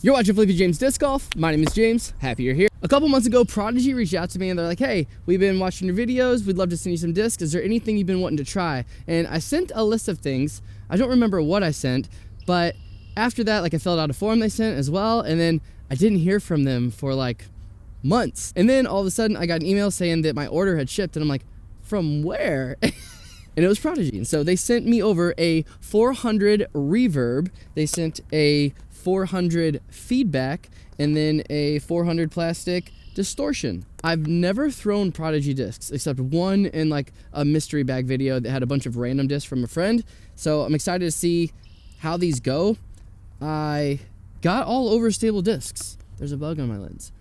You're watching Flippy James Disc Golf. My name is James. Happy you're here. A couple months ago, Prodigy reached out to me and they're like, hey, we've been watching your videos. We'd love to send you some discs. Is there anything you've been wanting to try? And I sent a list of things. I don't remember what I sent, but after that, I filled out a form they sent as well. And then I didn't hear from them for months. And then all of a sudden I got an email saying that my order had shipped. And I'm like, from where? And it was Prodigy. And so they sent me over a 400 Reverb. They sent a 400 Feedback, and then a 400 plastic Distortion. I've never thrown Prodigy discs except one in a mystery bag video that had a bunch of random discs from a friend. So I'm excited to see how these go. I got all Overstable discs. There's a bug on my lens.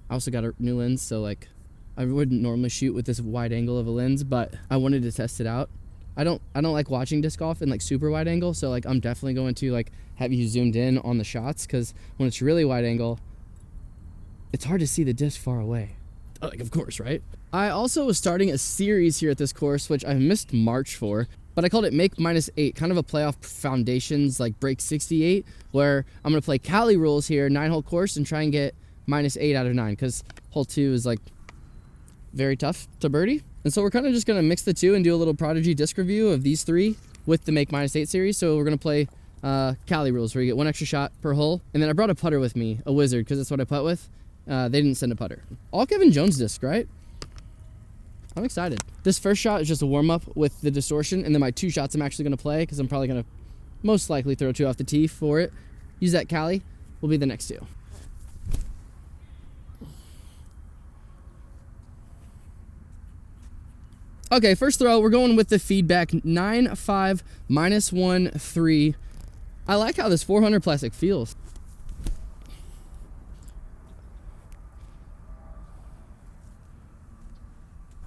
I also got a new lens, so I wouldn't normally shoot with this wide angle of a lens, but I wanted to test it out. I don't like watching disc golf in super wide angle, so I'm definitely going to have you zoomed in on the shots, because when it's really wide angle, it's hard to see the disc far away. Of course, right? I also was starting a series here at this course, which I missed March for, but I called it Make -8, kind of a playoff foundations break 68, where I'm gonna play Cali rules here, 9-hole course, and try and get -8 out of 9, because hole 2 is very tough to birdie. And so we're kind of just gonna mix the two and do a little Prodigy disc review of these three with the Make -8 series. So we're gonna play Cali rules, where you get one extra shot per hole. And then I brought a putter with me, a Wizard, because that's what I putt with. They didn't send a putter. All Kevin Jones disc, right? I'm excited. This first shot is just a warm-up with the Distortion, and then my 2 shots I'm actually gonna play, because I'm probably gonna most likely throw 2 off the tee for it. Use that Cali will be the next 2. Okay, first throw, we're going with the Feedback 9.5 -1 I like how this 400 plastic feels.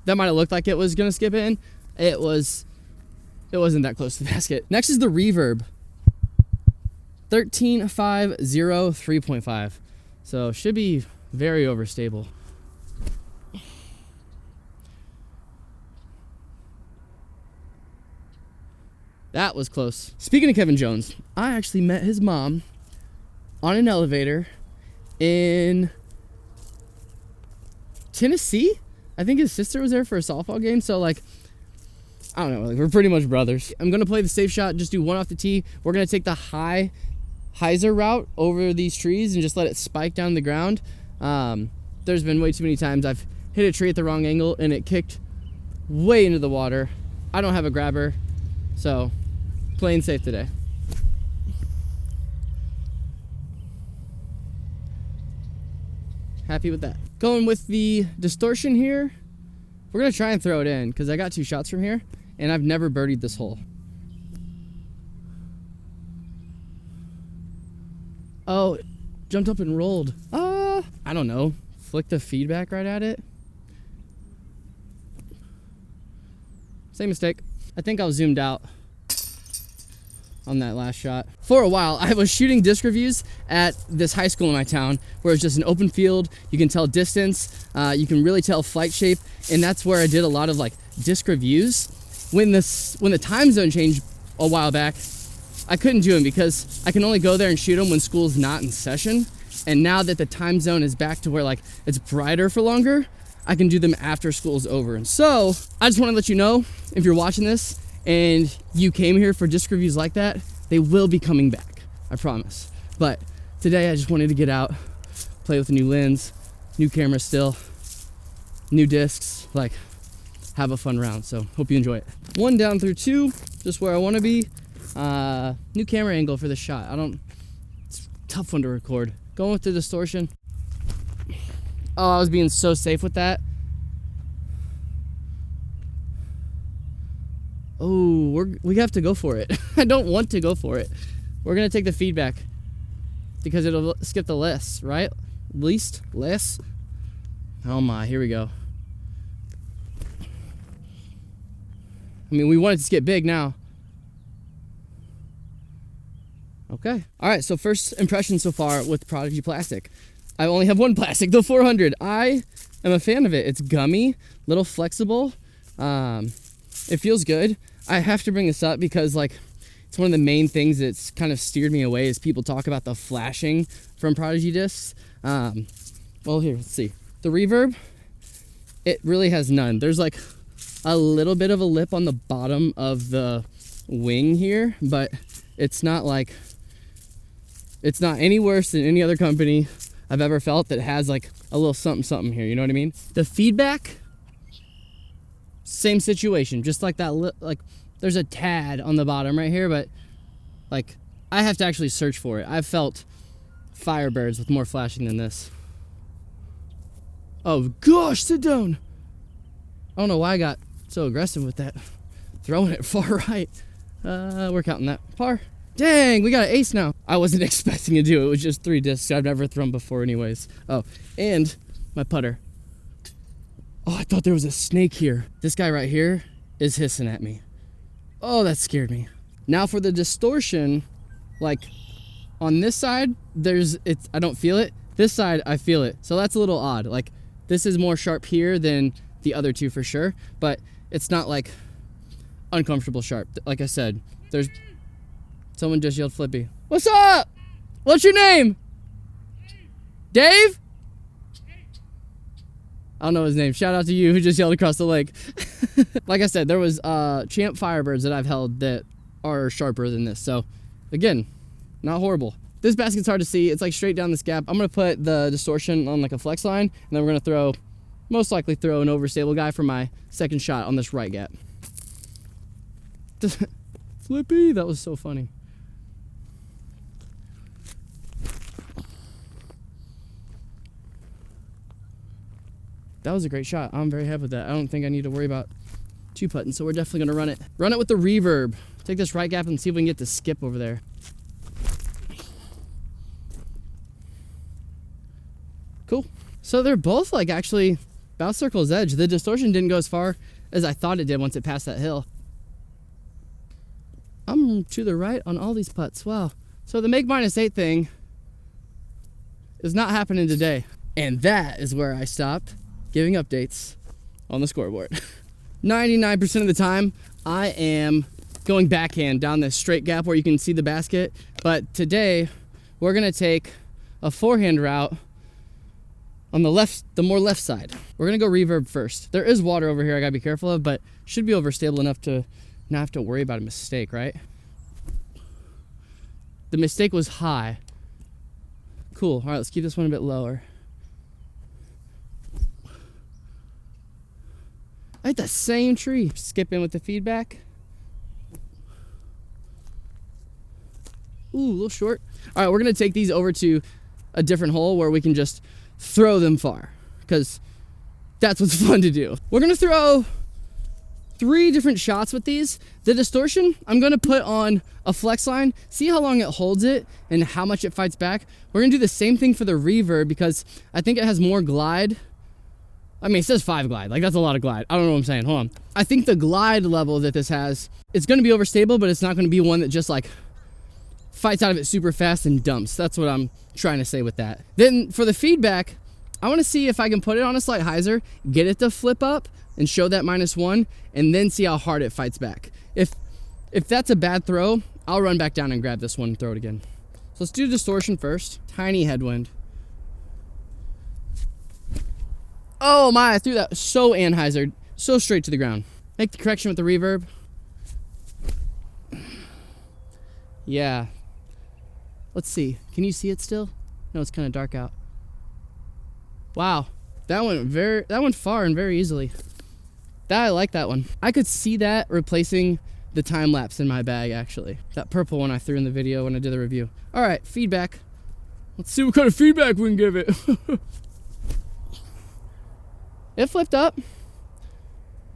That might have looked like it was gonna skip in. It wasn't that close to the basket. Next is the Reverb. 13.5 3.5. So should be very overstable. That was close. Speaking of Kevin Jones, I actually met his mom on an elevator in Tennessee. I think his sister was there for a softball game. So I don't know, we're pretty much brothers. I'm gonna play the safe shot, just do 1 off the tee. We're gonna take the hyzer route over these trees and just let it spike down the ground. There's been way too many times I've hit a tree at the wrong angle and it kicked way into the water. I don't have a grabber, so playing safe today. Happy with that. Going with the Distortion here. We're gonna try and throw it in, because I got 2 shots from here and I've never birdied this hole. Oh, jumped up and rolled. I don't know. Flick the Feedback right at it. Same mistake. I think I was zoomed out on that last shot. For a while, I was shooting disc reviews at this high school in my town, where it's just an open field. You can tell distance, you can really tell flight shape, and that's where I did a lot of disc reviews. When the time zone changed a while back, I couldn't do them, because I can only go there and shoot them when school's not in session. And now that the time zone is back to where it's brighter for longer, I can do them after school's over. And so I just want to let you know, if you're watching this and you came here for disc reviews like that, they will be coming back, I promise. But today I just wanted to get out, play with a new lens, new camera still, new discs, have a fun round. So hope you enjoy it. 1 down through 2, just where I want to be. New camera angle for the shot. It's a tough one to record. Going with the Distortion. Oh, I was being so safe with that. Oh, we have to go for it. I don't want to go for it. We're gonna take the Feedback, because it'll skip the less, right? Less. Oh my, here we go. I mean, we want it to skip big now. Okay. All right, so first impression so far with Prodigy plastic. I only have 1 plastic, the 400. I am a fan of it. It's gummy, little flexible. It feels good. I have to bring this up because It's one of the main things that's kind of steered me away is people talk about the flashing from Prodigy discs. Well, here, let's see. The reverb, it really has none. There's like a little bit of a lip on the bottom of the wing here, but it's not like, it's not any worse than any other company I've ever felt that has like a little something something here, you know what I mean? The feedback, same situation, just like that, like there's a tad on the bottom right here, but like I have to actually search for it. I've felt Firebirds with more flashing than this. Oh gosh, sit down. I don't know why I got so aggressive with that. Throwing it far right. We're counting that. Par. Dang, we got an ace now. I wasn't expecting to do it. It was just 3 discs I've never thrown before anyways. Oh, and my putter. Oh, I thought there was a snake here. This guy right here is hissing at me. Oh, that scared me. Now for the distortion, like on this side, I don't feel it. This side, I feel it. So that's a little odd. Like this is more sharp here than the other two for sure, but it's not like uncomfortable sharp. Like I said, there's someone just yelled Flippy. What's up? What's your name? Dave? I don't know his name. Shout out to you who just yelled across the lake. Like I said, there was Champ Firebirds that I've held that are sharper than this. So again, not horrible. This basket's hard to see. It's like straight down this gap. I'm gonna put the distortion on like a flex line, and then we're gonna most likely throw an Overstable guy for my second shot on this right gap. Flippy, that was so funny. That was a great shot. I'm very happy with that. I don't think I need to worry about 2-putting, so we're definitely gonna run it. Run it with the reverb. Take this right gap and see if we can get the skip over there. Cool. So they're both like actually about circle's edge. The distortion didn't go as far as I thought it did once it passed that hill. I'm to the right on all these putts. Wow. So the make -8 thing is not happening today. And that is where I stopped giving updates on the scoreboard. 99% of the time, I am going backhand down this straight gap where you can see the basket. But today, we're gonna take a forehand route on the left, the more left side. We're gonna go reverb first. There is water over here I gotta be careful of, but should be overstable enough to not have to worry about a mistake, right? The mistake was high. Cool, all right, let's keep this one a bit lower. I hit the same tree. Skip in with the feedback. Ooh, a little short. All right, we're gonna take these over to a different hole where we can just throw them far, because that's what's fun to do. We're gonna throw 3 different shots with these. The distortion, I'm gonna put on a flex line, see how long it holds it and how much it fights back. We're gonna do the same thing for the reverb because I think it has more glide. I mean, it says 5 glide, like that's a lot of glide. I don't know what I'm saying, hold on. I think the glide level that this has, it's gonna be overstable, but it's not gonna be one that just like fights out of it super fast and dumps. That's what I'm trying to say with that. Then for the feedback, I wanna see if I can put it on a slight hyzer, get it to flip up and show that -1, and then see how hard it fights back. If that's a bad throw, I'll run back down and grab this one and throw it again. So let's do distortion first. Tiny headwind. Oh my, I threw that so anhyzered, so straight to the ground. Make the correction with the reverb. Yeah. Let's see, can you see it still? No, it's kind of dark out. Wow, that went far and very easily. I like that one. I could see that replacing the time lapse in my bag actually. That purple one I threw in the video when I did the review. All right, feedback. Let's see what kind of feedback we can give it. It flipped up.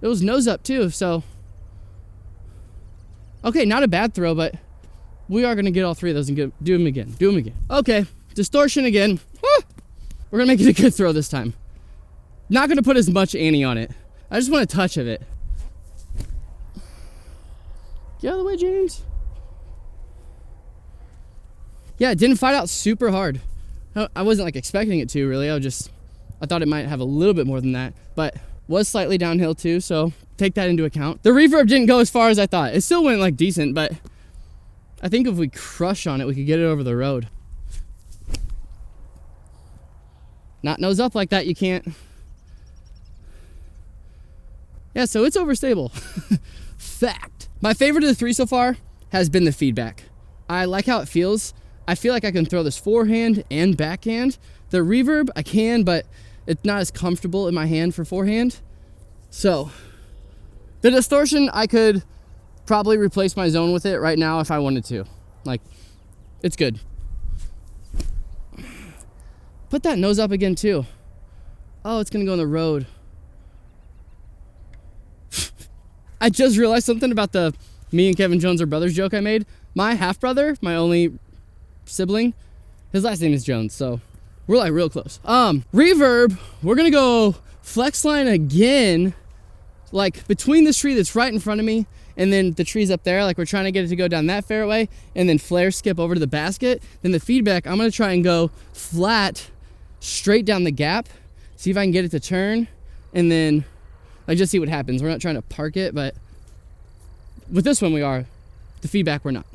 It was nose up too, so. Okay, not a bad throw, but we are gonna get all 3 of those and do them again. Okay, distortion again. Woo! We're gonna make it a good throw this time. Not gonna put as much ante on it. I just want a touch of it. Get out of the way, James. Yeah, it didn't fight out super hard. I wasn't like expecting it to really. I thought it might have a little bit more than that, but was slightly downhill too, so take that into account. The reverb didn't go as far as I thought. It still went like decent, but I think if we crush on it, we could get it over the road. Not nose up like that, you can't. Yeah, so it's overstable. Fact. My favorite of the three so far has been the feedback. I like how it feels. I feel like I can throw this forehand and backhand. The reverb, I can, but it's not as comfortable in my hand for forehand. So, the distortion, I could probably replace my zone with it right now if I wanted to. Like, it's good. Put that nose up again too. Oh, it's gonna go on the road. I just realized something about the me and Kevin Jones are brothers joke I made. My half brother, my only sibling, his last name is Jones, so we're like real close. Reverb, we're gonna go flex line again, like between this tree that's right in front of me and then the trees up there, like we're trying to get it to go down that fairway and then flare skip over to the basket. Then the feedback, I'm gonna try and go flat straight down the gap, see if I can get it to turn, and then like just see what happens. We're not trying to park it, but with this one we are. The feedback we're not.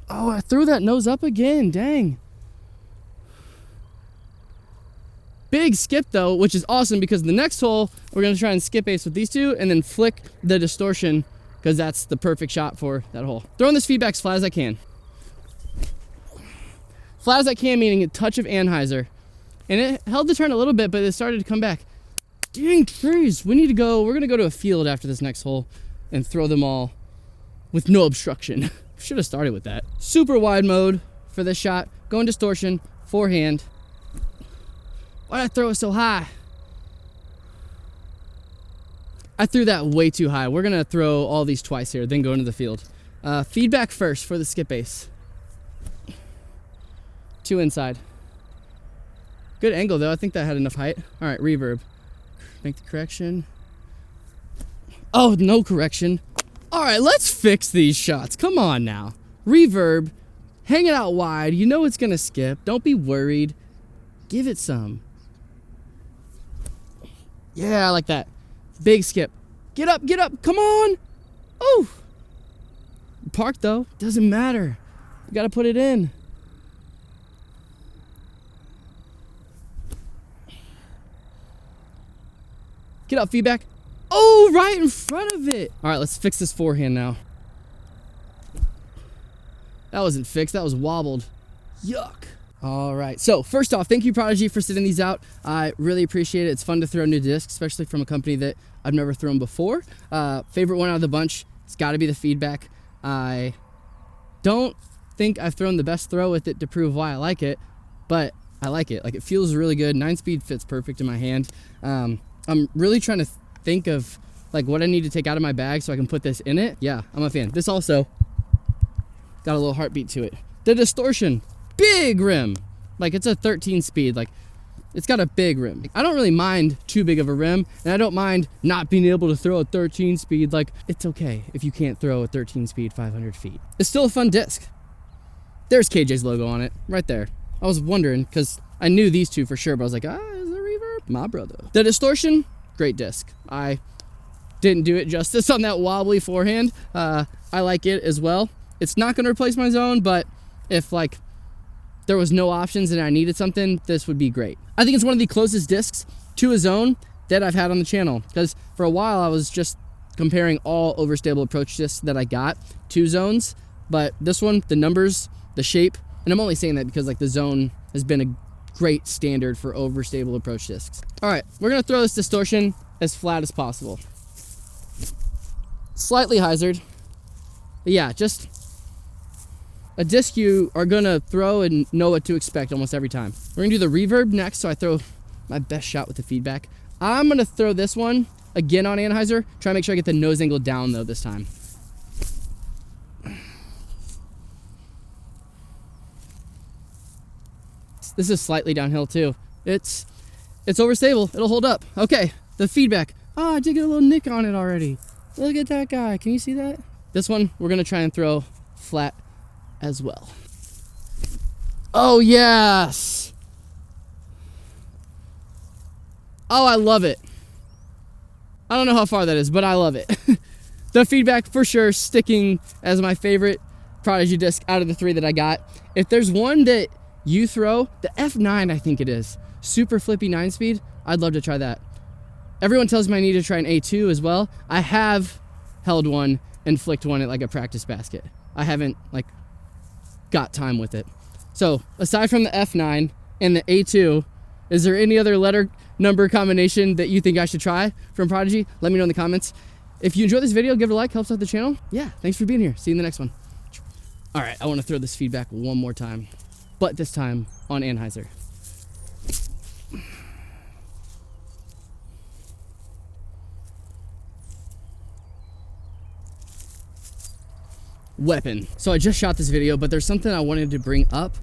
Oh, I threw that nose up again, dang. Big skip though, which is awesome because the next hole, we're gonna try and skip ace with these two and then flick the distortion because that's the perfect shot for that hole. Throwing this feedback as flat as I can. Flat as I can, meaning a touch of anhyzer. And it held the turn a little bit, but it started to come back. Dang trees, we're gonna go to a field after this next hole and throw them all with no obstruction. Should have started with that. Super wide mode for this shot. Going distortion, forehand. Why did I throw it so high? I threw that way too high. We're gonna throw all these twice here, then go into the field. Feedback first for the skip ace. 2 inside. Good angle though, I think that had enough height. All right, reverb. Make the correction. Oh, no correction. All right, let's fix these shots. Come on now. Reverb, hang it out wide. You know it's gonna skip. Don't be worried. Give it some. Yeah, I like that. Big skip. Get up, come on. Oh. Park though, doesn't matter. You gotta put it in. Get up, feedback. Oh, right in front of it. All right, let's fix this forehand now. That wasn't fixed, that was wobbled. Yuck. All right, so first off, thank you Prodigy for sending these out. I really appreciate it. It's fun to throw new discs, especially from a company that I've never thrown before. Favorite one out of the bunch, it's gotta be the feedback. I don't think I've thrown the best throw with it to prove why I like it, but I like it. Like, it feels really good. 9-speed fits perfect in my hand. I'm really trying to think of like what I need to take out of my bag so I can put this in it. Yeah, I'm a fan. This also got a little heartbeat to it. The distortion, big rim. Like, it's a 13 speed. Like, it's got a big rim. I don't really mind too big of a rim, and I don't mind not being able to throw a 13 speed. Like, it's okay if you can't throw a 13 speed 500 feet. It's still a fun disc. There's KJ's logo on it right there. I was wondering because I knew these two for sure, but I was like, is the reverb? My brother. The distortion, great disc. I didn't do it justice on that wobbly forehand. I like it as well. It's not gonna replace my zone, but if like there was no options and I needed something, this would be great. I think it's one of the closest discs to a zone that I've had on the channel, because for a while I was just comparing all Overstable approach discs that I got to zones, but this one, the numbers, the shape, and I'm only saying that because like the zone has been a great standard for Overstable approach discs. All right, we're gonna throw this distortion as flat as possible. Slightly hyzered, but yeah, just a disc you are gonna throw and know what to expect almost every time. We're gonna do the reverb next, so I throw my best shot with the feedback. I'm gonna throw this one again on anhyzer, try to make sure I get the nose angle down though this time. This is slightly downhill too. It's overstable, it'll hold up. Okay, the feedback. Oh, I did get a little nick on it already. Look at that guy, can you see that? This one, we're gonna try and throw flat as well. Oh yes! Oh, I love it. I don't know how far that is, but I love it. The feedback for sure sticking as my favorite Prodigy disc out of the 3 that I got. If there's one that you throw, the F9 I think it is, super flippy 9-speed, I'd love to try that. Everyone tells me I need to try an A2 as well. I have held one and flicked one at like a practice basket. I haven't like got time with it. So aside from the F9 and the A2, is there any other letter number combination that you think I should try from Prodigy? Let me know in the comments. If you enjoyed this video, give it a like, helps out the channel. Yeah, thanks for being here. See you in the next one. All right, I want to throw this feedback one more time, but this time on Anheuser. Weapon. So I just shot this video, but there's something I wanted to bring up.